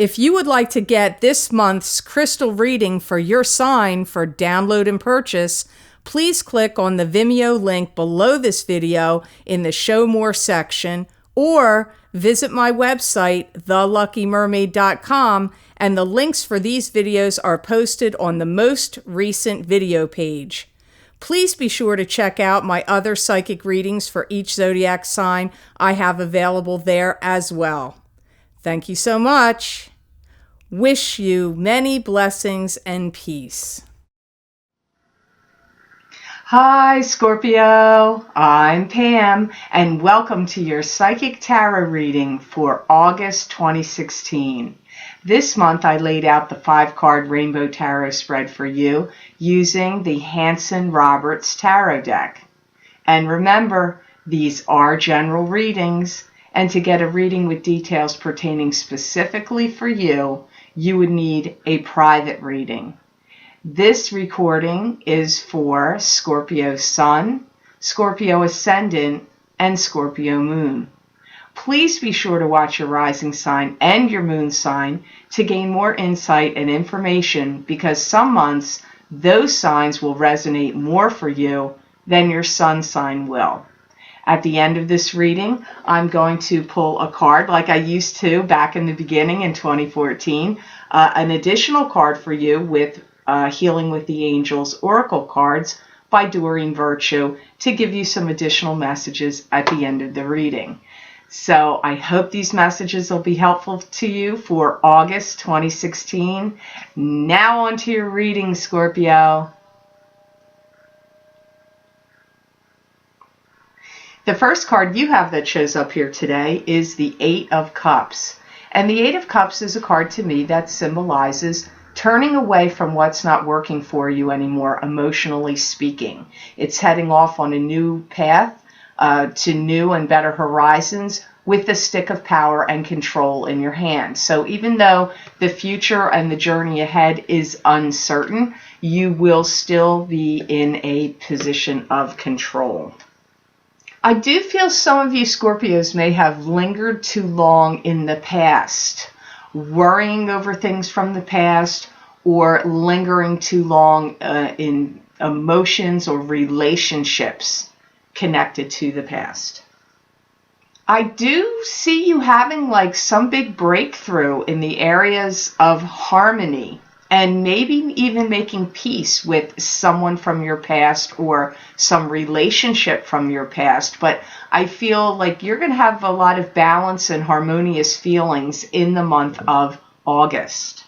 If you would like to get this month's crystal reading for your sign for download and purchase, please click on the Vimeo link below this video in the Show More section, or visit my website, theluckymermaid.com, and the links for these videos are posted on the most recent video page. Please be sure to check out my other psychic readings for each zodiac sign I have available there as well. Thank you so much. Wish you many blessings and peace. Hi, Scorpio. I'm Pam, and welcome to your Psychic Tarot reading for August 2016. This month, I laid out the 5-card Rainbow Tarot spread for you using the Hanson-Roberts Tarot deck. And remember, these are general readings, and to get a reading with details pertaining specifically for you, you would need a private reading. This recording is for Scorpio Sun, Scorpio Ascendant, and Scorpio Moon. Please be sure to watch your rising sign and your moon sign to gain more insight and information, because some months those signs will resonate more for you than your sun sign will. At the end of this reading, I'm going to pull a card like I used to back in the beginning in 2014, an additional card for you with Healing with the Angels Oracle cards by Doreen Virtue to give you some additional messages at the end of the reading. So I hope these messages will be helpful to you for August 2016. Now on to your reading, Scorpio. The first card you have that shows up here today is the 8 of Cups. And the 8 of Cups is a card to me that symbolizes turning away from what's not working for you anymore, emotionally speaking. It's heading off on a new path to new and better horizons with the stick of power and control in your hand. So even though the future and the journey ahead is uncertain, you will still be in a position of control. I do feel some of you Scorpios may have lingered too long in the past, worrying over things from the past, or lingering too long in emotions or relationships connected to the past. I do see you having like some big breakthrough in the areas of harmony, and maybe even making peace with someone from your past or some relationship from your past. But I feel like you're going to have a lot of balance and harmonious feelings in the month of August.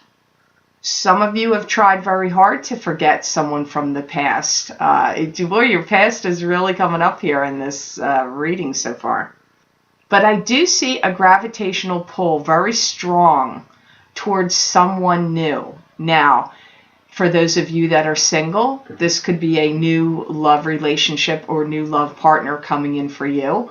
Some of you have tried very hard to forget someone from the past. Your past is really coming up here in this reading so far. But I do see a gravitational pull very strong towards someone new. Now, for those of you that are single, this could be a new love relationship or new love partner coming in for you.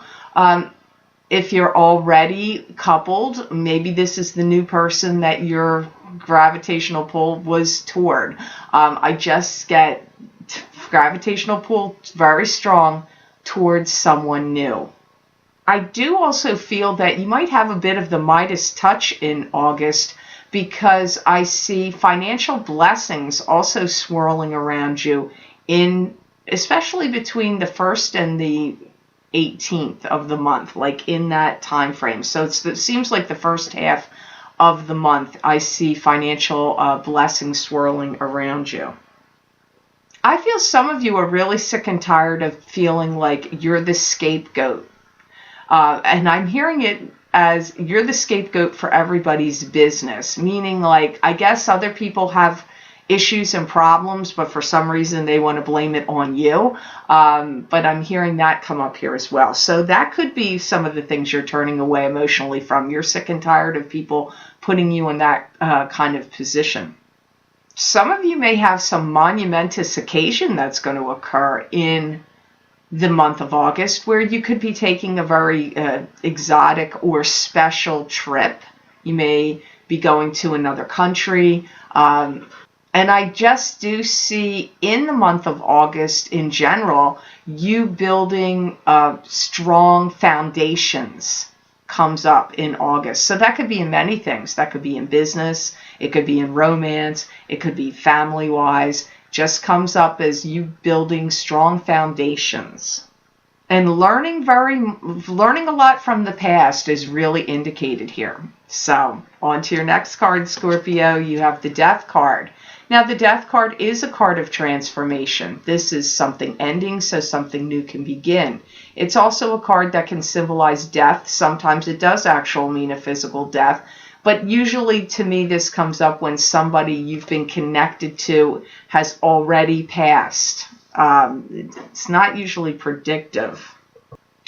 If you're already coupled, maybe this is the new person that your gravitational pull was toward. I just get gravitational pull very strong towards someone new. I do also feel that you might have a bit of the Midas touch in August, because I see financial blessings also swirling around you, especially between the 1st and the 18th of the month, like in that time frame. So it seems like the first half of the month I see financial blessings swirling around you. I feel some of you are really sick and tired of feeling like you're the scapegoat. And I'm hearing it as you're the scapegoat for everybody's business, meaning like, I guess other people have issues and problems, but for some reason they want to blame it on you. But I'm hearing that come up here as well. So that could be some of the things you're turning away emotionally from. You're sick and tired of people putting you in that kind of position. Some of you may have some monumentous occasion that's going to occur in the month of August, where you could be taking a very exotic or special trip. You may be going to another country. And I just do see in the month of August in general, you building strong foundations comes up in August. So that could be in many things. That could be in business. It could be in romance. It could be family-wise. Just comes up as you building strong foundations. And learning a lot from the past is really indicated here. So on to your next card, Scorpio. You have the Death card. Now, the Death card is a card of transformation. This is something ending, so something new can begin. It's also a card that can symbolize death. Sometimes it does actually mean a physical death. But usually, to me, this comes up when somebody you've been connected to has already passed. It's not usually predictive.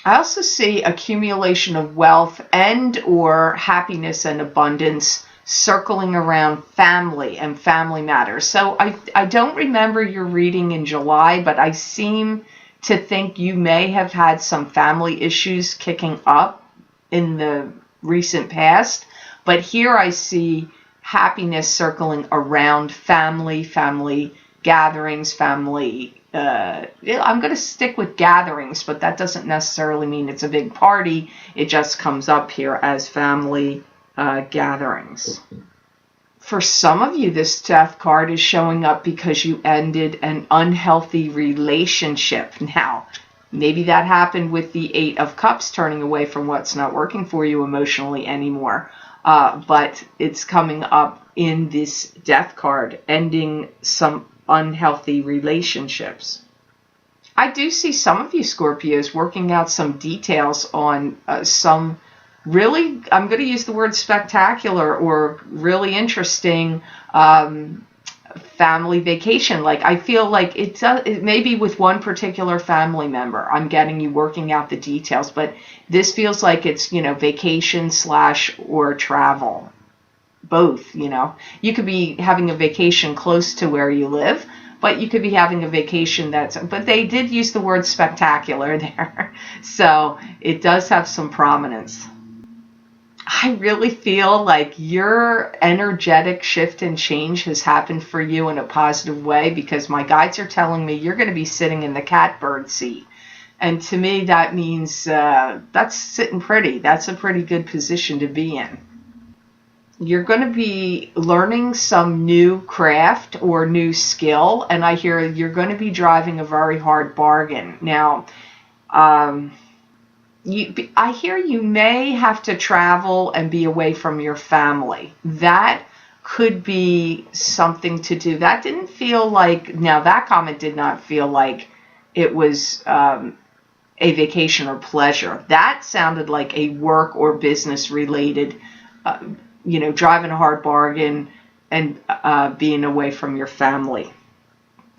I also see accumulation of wealth and or happiness and abundance circling around family and family matters. So I don't remember your reading in July, but I seem to think you may have had some family issues kicking up in the recent past. But here I see happiness circling around family gatherings, family. I'm going to stick with gatherings, but that doesn't necessarily mean it's a big party. It just comes up here as family gatherings. For some of you, this Death card is showing up because you ended an unhealthy relationship. Now, maybe that happened with the Eight of Cups, turning away from what's not working for you emotionally anymore. But it's coming up in this Death card, ending some unhealthy relationships. I do see some of you Scorpios working out some details on some really, I'm going to use the word spectacular or really interesting family vacation. Like, I feel like it may be with one particular family member. I'm getting you working out the details, but this feels like it's, vacation / or travel. Both, You could be having a vacation close to where you live, but you could be having a vacation but they did use the word spectacular there. So it does have some prominence. I really feel like your energetic shift and change has happened for you in a positive way, because my guides are telling me you're going to be sitting in the catbird seat. And to me, that means that's sitting pretty. That's a pretty good position to be in. You're going to be learning some new craft or new skill, and I hear you're going to be driving a very hard bargain. Now, I hear you may have to travel and be away from your family. That could be something to do. That didn't feel like, now that comment did not feel like it was a vacation or pleasure. That sounded like a work or business related driving a hard bargain and being away from your family.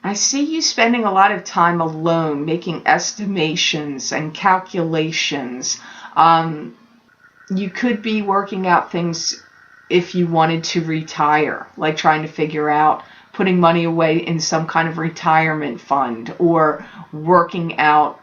I see you spending a lot of time alone, making estimations and calculations. You could be working out things if you wanted to retire, like trying to figure out putting money away in some kind of retirement fund, or working out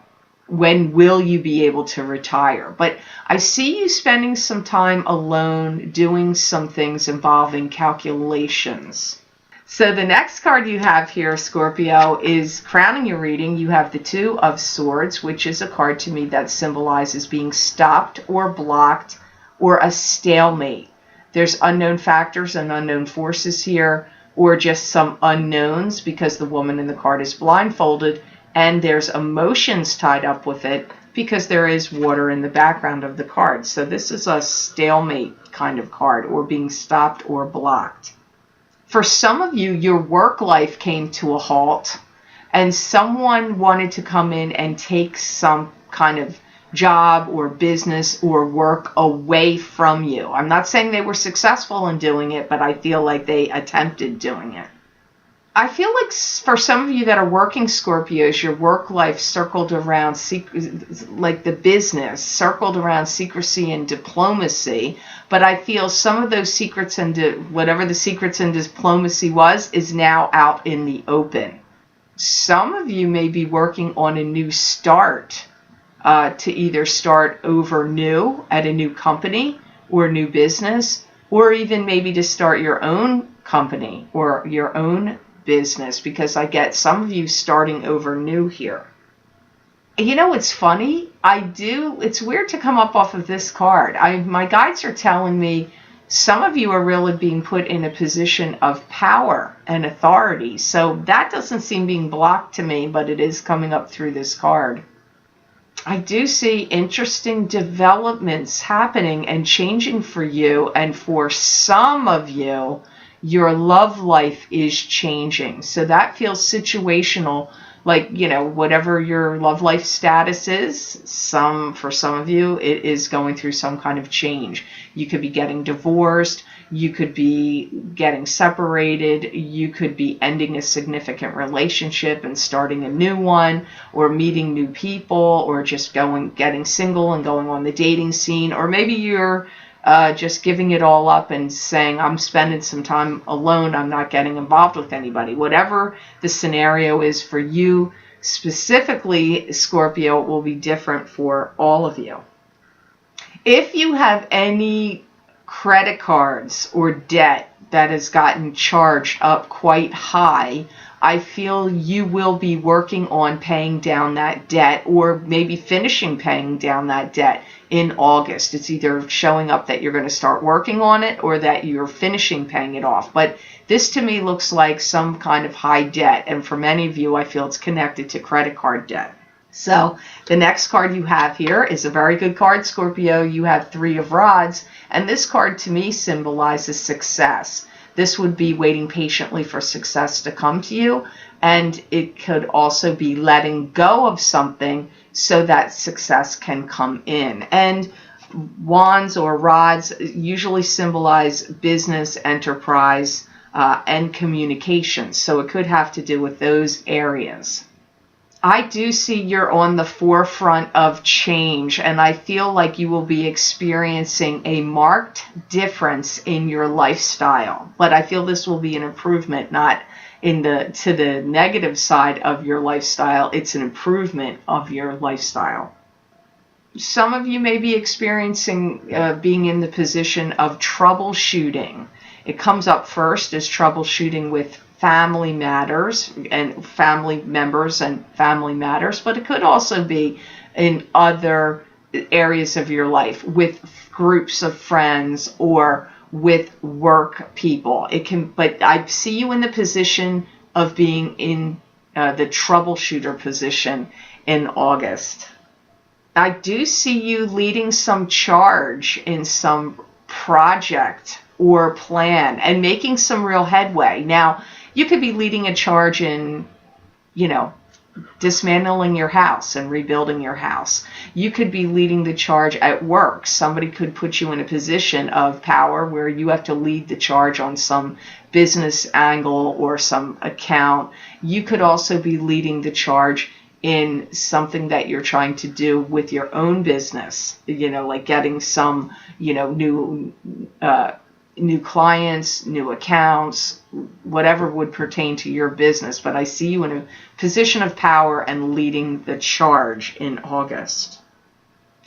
when will you be able to retire. But I see you spending some time alone doing some things involving calculations. So the next card you have here, Scorpio, is crowning your reading. You have the Two of Swords, which is a card to me that symbolizes being stopped or blocked or a stalemate. There's unknown factors and unknown forces here, or just some unknowns because the woman in the card is blindfolded, and there's emotions tied up with it because there is water in the background of the card. So this is a stalemate kind of card, or being stopped or blocked. For some of you, your work life came to a halt, and someone wanted to come in and take some kind of job or business or work away from you. I'm not saying they were successful in doing it, but I feel like they attempted doing it. I feel like for some of you that are working Scorpios, your work life circled around like the business, circled around secrecy and diplomacy. But I feel some of those secrets and whatever the secrets and diplomacy was is now out in the open. Some of you may be working on a new start, to either start over new at a new company or new business, or even maybe to start your own company or your own business, because I get some of you starting over new here. You know, it's funny. It's weird to come up off of this card. My guides are telling me some of you are really being put in a position of power and authority. So that doesn't seem being blocked to me, but it is coming up through this card. I do see interesting developments happening and changing for you, and for some of you, your love life is changing. So that feels situational, like, whatever your love life status is, for some of you, it is going through some kind of change. You could be getting divorced, you could be getting separated, you could be ending a significant relationship and starting a new one, or meeting new people, or just getting single and going on the dating scene, or maybe you're just giving it all up and saying, I'm spending some time alone, I'm not getting involved with anybody. Whatever the scenario is for you specifically, Scorpio, it will be different for all of you. If you have any credit cards or debt that has gotten charged up quite high, I feel you will be working on paying down that debt, or maybe finishing paying down that debt in August. It's either showing up that you're going to start working on it or that you're finishing paying it off. But this to me looks like some kind of high debt, and for many of you, I feel it's connected to credit card debt. So the next card you have here is a very good card, Scorpio. You have Three of Rods, and this card to me symbolizes success. This would be waiting patiently for success to come to you, and it could also be letting go of something so that success can come in. And wands or rods usually symbolize business, enterprise, and communication. So it could have to do with those areas. I do see you're on the forefront of change, and I feel like you will be experiencing a marked difference in your lifestyle. But I feel this will be an improvement, not to the negative side of your lifestyle. It's an improvement of your lifestyle. Some of you may be experiencing being in the position of troubleshooting. It comes up first as troubleshooting with family matters and family members and family matters, but it could also be in other areas of your life with groups of friends or with work people. But I see you in the position of being in the troubleshooter position in August. I do see you leading some charge in some project or plan and making some real headway. Now, you could be leading a charge in, dismantling your house and rebuilding your house. You could be leading the charge at work. Somebody could put you in a position of power where you have to lead the charge on some business angle or some account. You could also be leading the charge in something that you're trying to do with your own business, like getting some, new clients, new accounts, whatever would pertain to your business. But I see you in a position of power and leading the charge in August.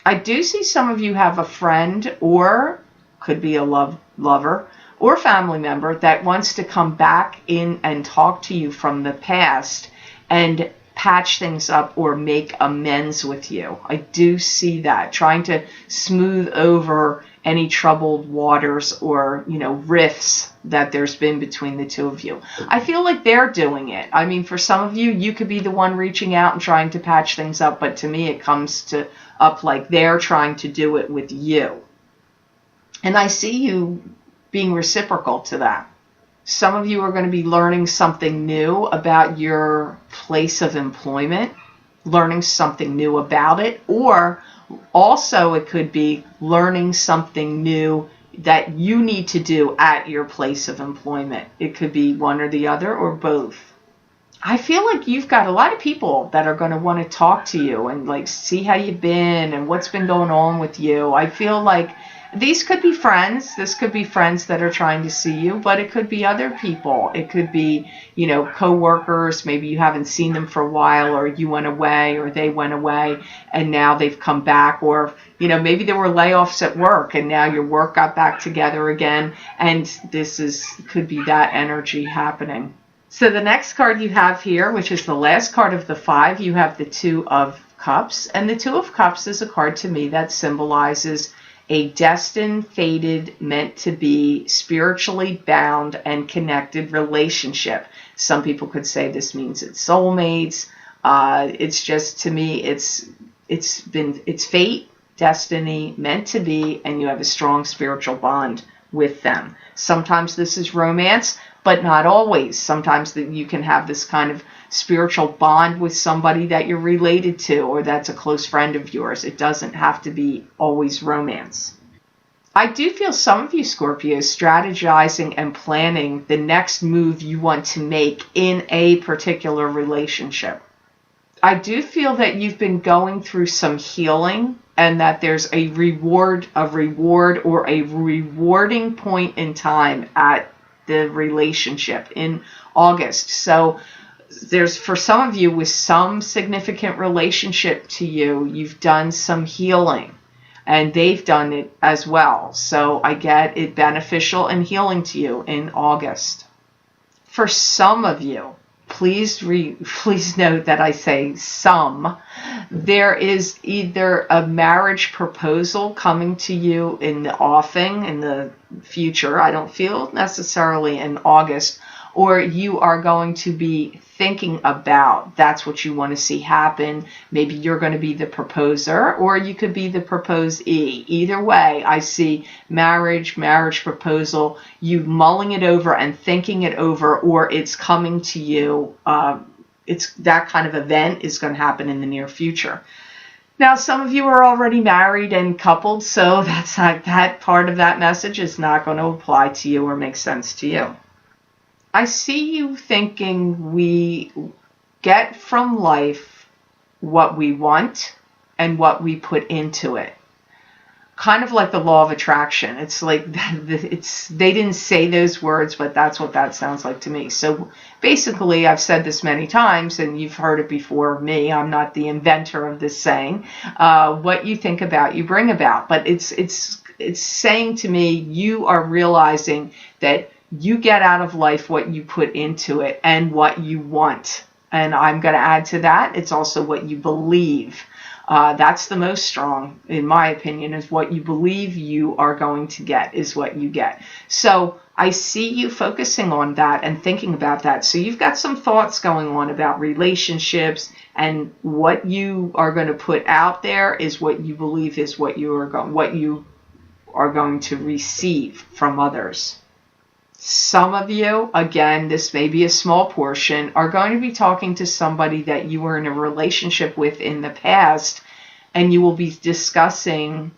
I do see some of you have a friend, or could be a lover or family member, that wants to come back in and talk to you from the past and patch things up or make amends with you. I do see that, trying to smooth over any troubled waters or, rifts that there's been between the two of you. I feel like they're doing it. I mean, for some of you, you could be the one reaching out and trying to patch things up, but to me, it comes up like they're trying to do it with you. And I see you being reciprocal to that. Some of you are going to be learning something new about your place of employment, learning something new about it, or also it could be learning something new that you need to do at your place of employment. It could be one or the other or both. I feel like you've got a lot of people that are going to want to talk to you and see how you've been and what's been going on with you. I feel like these could be friends. This could be friends that are trying to see you, but it could be other people. It could be, coworkers. Maybe you haven't seen them for a while, or you went away, or they went away, and now they've come back. Or, maybe there were layoffs at work, and now your work got back together again, and could be that energy happening. So the next card you have here, which is the last card of the 5, you have the Two of Cups. And the Two of Cups is a card to me that symbolizes a destined, fated, meant to be, spiritually bound and connected relationship. Some people could say this means it's soulmates. It's just, to me, it's fate, destiny, meant to be, and you have a strong spiritual bond with them. Sometimes this is romance, but not always. Sometimes you can have this kind of spiritual bond with somebody that you're related to or that's a close friend of yours. It doesn't have to be always romance. I do feel some of you Scorpios strategizing and planning the next move you want to make in a particular relationship. I do feel that you've been going through some healing and that there's a reward or a rewarding point in time at the relationship in August. So there's, for some of you with some significant relationship to you, you've done some healing and they've done it as well. So I get it beneficial and healing to you in August. For some of you, please note that I say some. There is either a marriage proposal coming to you in the offing, in the future, I don't feel necessarily in August, or you are going to be thinking about, that's what you want to see happen. Maybe you're going to be the proposer, or you could be the proposee. Either way, I see marriage proposal, you mulling it over and thinking it over, or it's coming to you. It's that kind of event is going to happen in the near future. Now, some of you are already married and coupled, so that's not, that part of that message is not going to apply to you or make sense to you. I see you thinking we get from life what we want and what we put into it. Kind of like the law of attraction. It's like, they didn't say those words, but that's what that sounds like to me. So basically, I've said this many times, and you've heard it before me. I'm not the inventor of this saying. What you think about, you bring about. But it's saying to me, you are realizing that you get out of life what you put into it and what you want. And I'm going to add to that, it's also what you believe. That's the most strong, in my opinion, is what you believe you are going to get is what you get. So I see you focusing on that and thinking about that. So you've got some thoughts going on about relationships, and what you are going to put out there is what you believe is what you are going to receive from others. Some of you, again, this may be a small portion, are going to be talking to somebody that you were in a relationship with in the past, and you will be discussing,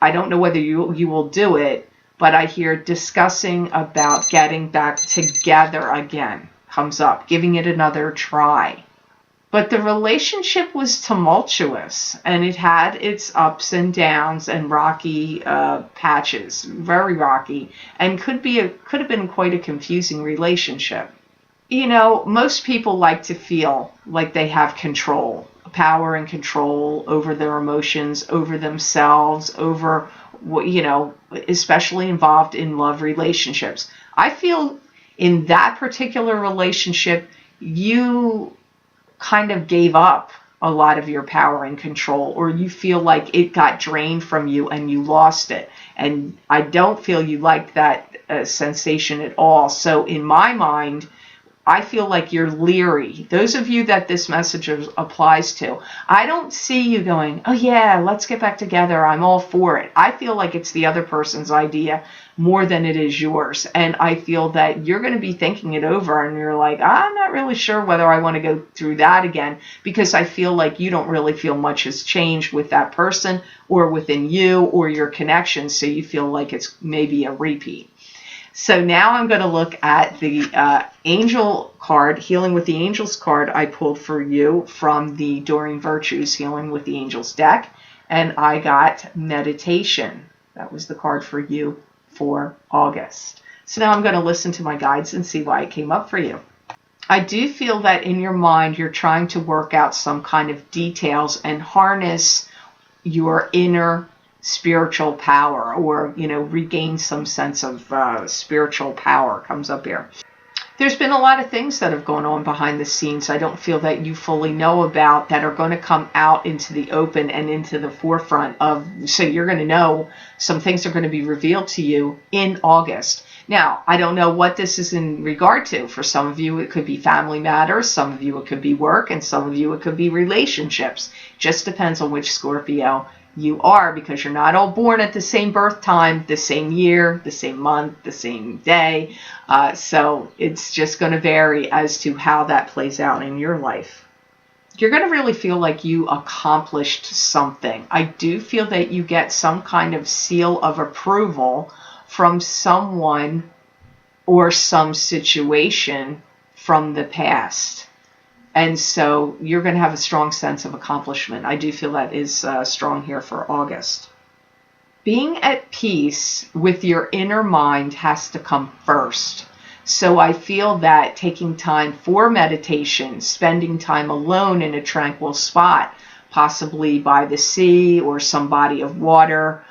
I don't know whether you will do it, but I hear discussing about getting back together again comes up, giving it another try. But the relationship was tumultuous, and it had its ups and downs and rocky patches, very rocky, and could have been quite a confusing relationship. You know, most people like to feel like they have control, power and control over their emotions, over themselves, over what, you know, especially involved in love relationships. I feel in that particular relationship, you kind of gave up a lot of your power and control, or you feel like it got drained from you and you lost it. And I don't feel you liked that sensation at all. So in my mind, I feel like you're leery. Those of you that this message applies to, I don't see you going, oh yeah, let's get back together, I'm all for it. I feel like it's the other person's idea more than it is yours. And I feel that you're going to be thinking it over, and you're like, I'm not really sure whether I want to go through that again, because I feel like you don't really feel much has changed with that person or within you or your connection. So you feel like it's maybe a repeat. So now I'm going to look at the angel card, Healing with the Angels card I pulled for you from the Doreen Virtues Healing with the Angels deck. And I got Meditation. That was the card for you for August. So now I'm going to listen to my guides and see why it came up for you. I do feel that in your mind you're trying to work out some kind of details and harness your inner spiritual power, or, you know, regain some sense of spiritual power comes up here. There's been a lot of things that have gone on behind the scenes I don't feel that you fully know about that are going to come out into the open and into the forefront of, so you're going to know some things are going to be revealed to you in August. Now, I don't know what this is in regard to. For some of you, it could be family matters. Some of you, it could be work. And some of you, it could be relationships. Just depends on which Scorpio you are, because you're not all born at the same birth time, the same year, the same month, the same day. So it's just going to vary as to how that plays out in your life. You're going to really feel like you accomplished something. I do feel that you get some kind of seal of approval from someone or some situation from the past. And so you're going to have a strong sense of accomplishment. I do feel that is strong here for August. Being at peace with your inner mind has to come first. So I feel that taking time for meditation, spending time alone in a tranquil spot, possibly by the sea or some body of water,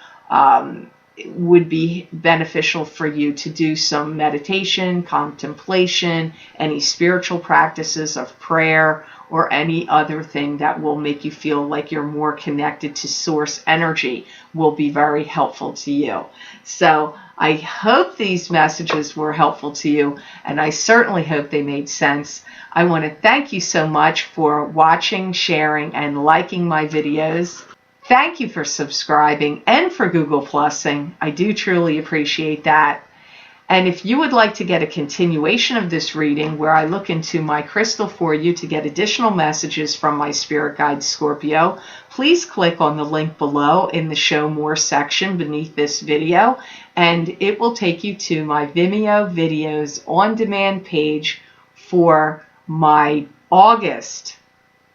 would be beneficial for you to do some meditation, contemplation, any spiritual practices of prayer, or any other thing that will make you feel like you're more connected to source energy will be very helpful to you. So I hope these messages were helpful to you, and I certainly hope they made sense. I want to thank you so much for watching, sharing, and liking my videos. Thank you for subscribing and for Google Plusing. I do truly appreciate that. And if you would like to get a continuation of this reading where I look into my crystal for you to get additional messages from my spirit guide Scorpio, please click on the link below in the Show More section beneath this video, and it will take you to my Vimeo videos on demand page for my August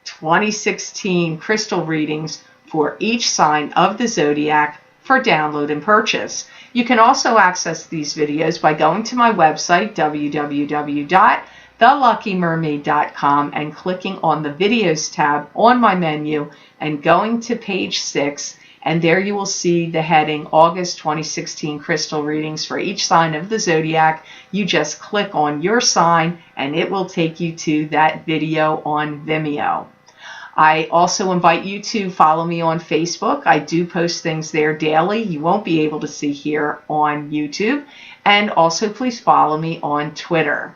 2016 crystal readings for each sign of the zodiac for download and purchase. You can also access these videos by going to my website, www.theluckymermaid.com, and clicking on the videos tab on my menu and going to page 6, and there you will see the heading August 2016 crystal readings for each sign of the zodiac. You just click on your sign and it will take you to that video on Vimeo. I also invite you to follow me on Facebook. I do post things there daily you won't be able to see here on YouTube. And also please follow me on Twitter.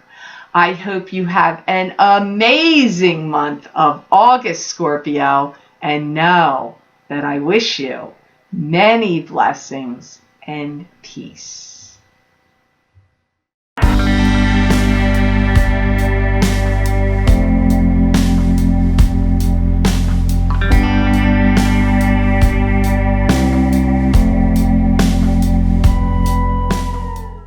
I hope you have an amazing month of August, Scorpio, and know that I wish you many blessings and peace.